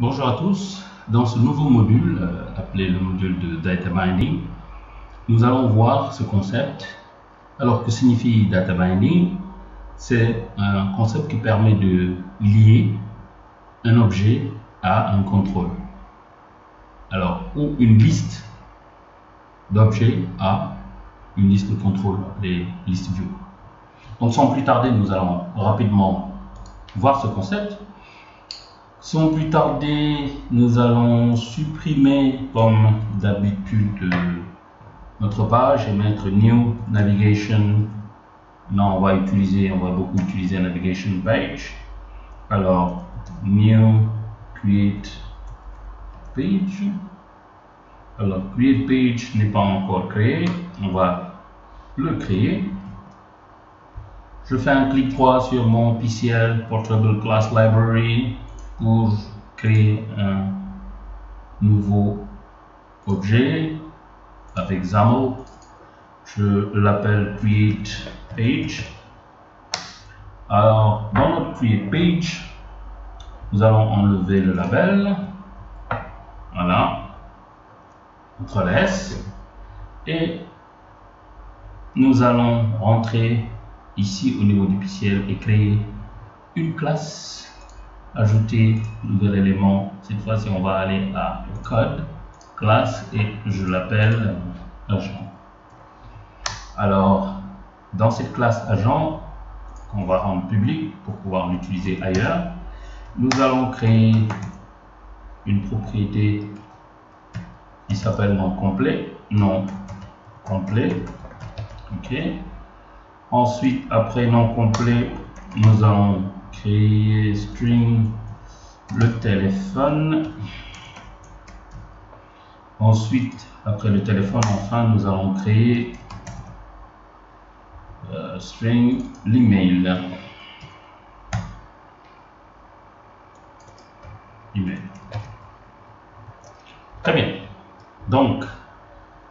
Bonjour à tous. Dans ce nouveau module, appelé le module de Data Binding, nous allons voir ce concept. Alors, que signifie Data Binding? C'est un concept qui permet de lier un objet à un contrôle. Alors, ou une liste d'objets à une liste de contrôle, appelée list view. Donc, sans plus tarder, nous allons rapidement voir ce concept. Sans plus tarder, nous allons supprimer comme d'habitude notre page et mettre New Navigation. Non, on va beaucoup utiliser Navigation Page. Alors, New Create Page. Alors, Create Page n'est pas encore créé. On va le créer. Je fais un clic droit sur mon PCL, Portable Class Library, pour créer un nouveau objet avec XAML. Je l'appelle Create Page. Alors, dans notre Create Page, nous allons enlever le label. Voilà. CTRL S. Et nous allons rentrer ici au niveau du PCL et créer une classe. Ajouter nouvel élément. Cette fois-ci, on va aller à code, classe, et je l'appelle agent. Alors, dans cette classe agent, qu'on va rendre public pour pouvoir l'utiliser ailleurs, nous allons créer une propriété qui s'appelle non complet. Ok. Ensuite, après non complet, nous allons créer string le téléphone. Ensuite, après le téléphone, enfin, nous allons créer string l'email. Très bien. Donc,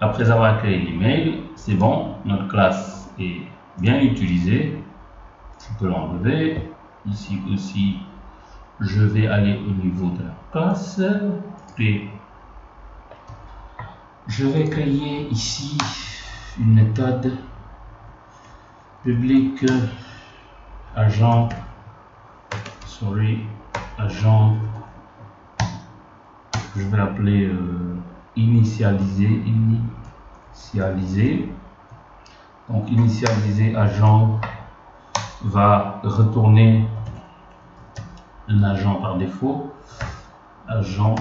après avoir créé l'email, c'est bon, notre classe est bien utilisée. Je peux l'enlever. Ici aussi, je vais aller au niveau de la classe. Et je vais créer ici une méthode public agent. Je vais l'appeler initialiser. Donc initialiser agent va retourner un agent par défaut, agent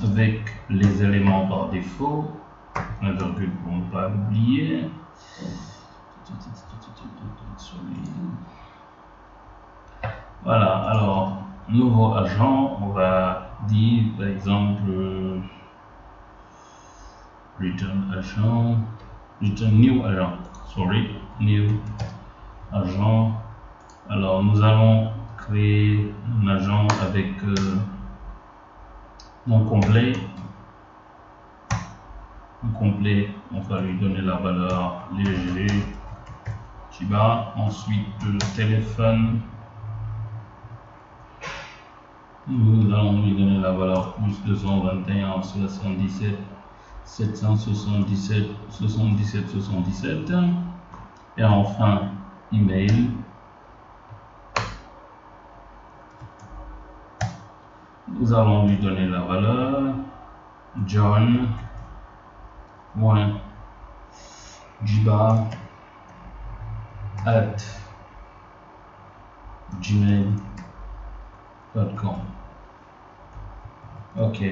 avec les éléments par défaut, la virgule pour ne pas l'oublier. Voilà, alors nouveau agent, on va dire par exemple new agent. Alors nous allons créer un agent avec non complet. On va lui donner la valeur léger, Chiba. Ensuite le téléphone, nous allons lui donner la valeur plus 221 77 777 77 77. Et enfin email. Nous allons lui donner la valeur john.jiba@gmail.com. Ok,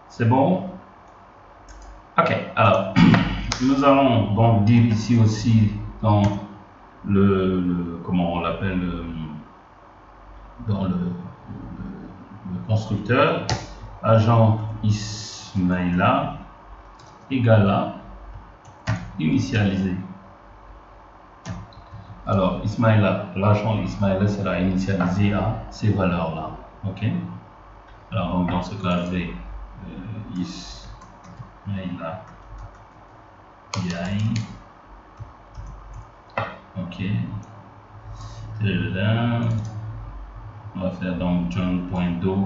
c'est bon. Ok, alors nous allons donc dire ici aussi dans le comment on l'appelle, dans le constructeur, agent Ismaïla égale à initialisé. Alors l'agent Ismaïla sera initialisé à ces valeurs là. Ok, alors donc dans ce cas je vais Ismaïla Yahi. Ok, On va faire donc John.do,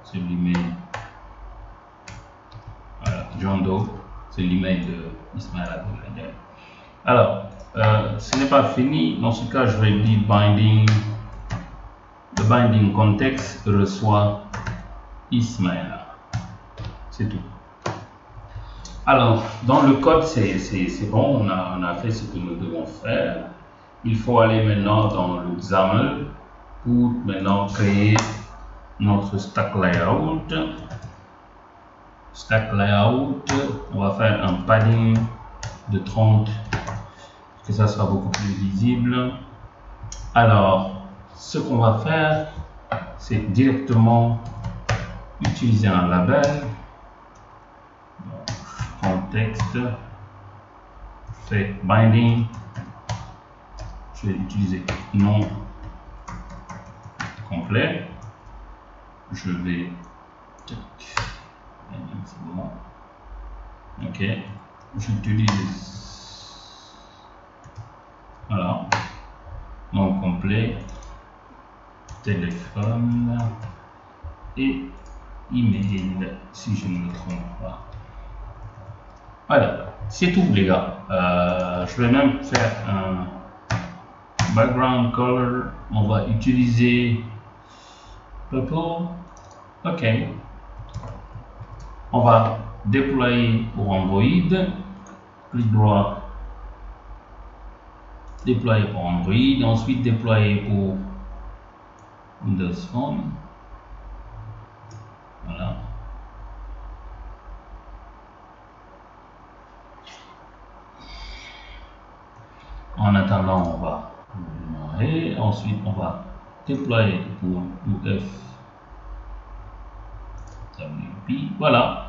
c'est l'email. Voilà, John Doe, c'est l'email de Ismaël Abdel. Alors, ce n'est pas fini. Dans ce cas, je vais dire binding. Le binding context reçoit Ismaël. C'est tout. Alors, dans le code, c'est bon, on a fait ce que nous devons faire. Il faut aller maintenant dans le XAML pour maintenant créer notre stack layout. Stack layout, on va faire un padding de 30 que ça soit beaucoup plus visible. Alors, ce qu'on va faire, c'est directement utiliser un label. Contexte, fait binding, je vais utiliser nom complet, je vais ok, j'utilise voilà, nom complet, téléphone et email si je ne me trompe pas. Voilà, c'est tout les gars. Je vais même faire un background color. On va utiliser purple. Ok. On va déployer pour Android. Clic droit. Déployer pour Android. Ensuite déployer pour Windows Phone. Voilà. En attendant, on va démarrer. Ensuite, on va déployer pour UFWP. Voilà.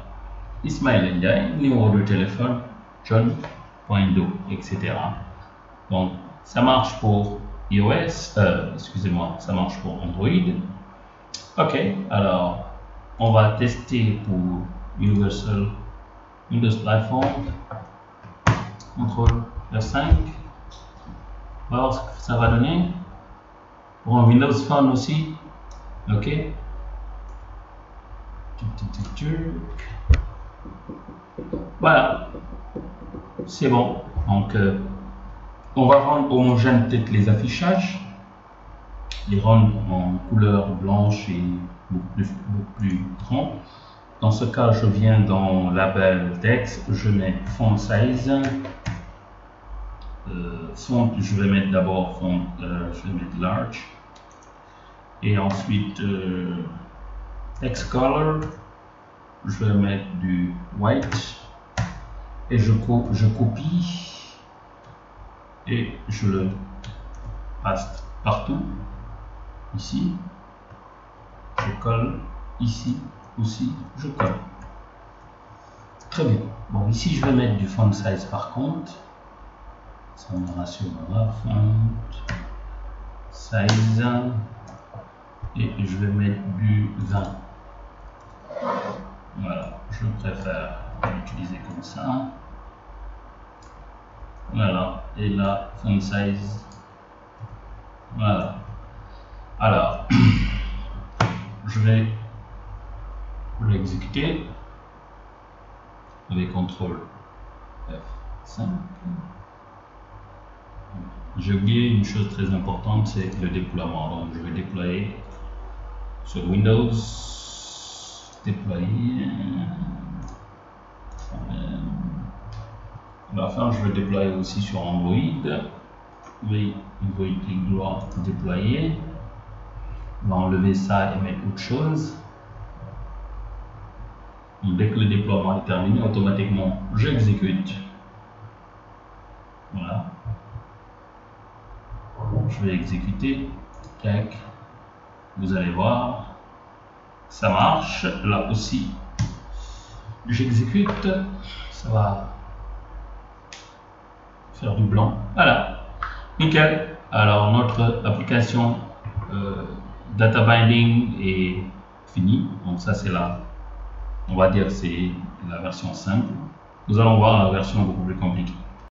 Ismaël Ndiaye, numéro de téléphone, John.do, etc. Donc, ça marche pour iOS, excusez-moi, ça marche pour Android. Ok, alors, on va tester pour Universal Windows Platform. Contrôle F5. On va voir ce que ça va donner. Pour un Windows Phone aussi. Ok. Voilà. C'est bon. Donc, on va rendre homogène peut-être les affichages. Les rendre en couleur blanche et beaucoup plus grand. Dans ce cas, je viens dans label texte. Je mets font size. Font, je vais mettre d'abord font, je vais mettre large et ensuite text color, je vais mettre du white et je copie et je le paste partout ici, je colle ici aussi, je colle. Très bien. Bon, ici je vais mettre du font size par contre. Ça on rassurera, font size et je vais mettre du 20. Voilà, je préfère l'utiliser comme ça. Voilà, et là, font size. Voilà. Alors, je vais l'exécuter avec CTRL F5. J'ai oublié une chose très importante, c'est le déploiement. Donc je vais déployer sur Windows, déployer. À la fin, je vais déployer aussi sur Android. Oui, il faut clic droit déployer. On va enlever ça et mettre autre chose. Donc, dès que le déploiement est terminé, automatiquement j'exécute. Voilà. Je vais exécuter. Tac. Vous allez voir, ça marche. Là aussi, j'exécute. Ça va faire du blanc. Voilà. Nickel. Alors, notre application data binding est finie. Donc, ça, c'est là. On va dire c'est la version simple. Nous allons voir la version beaucoup plus compliquée.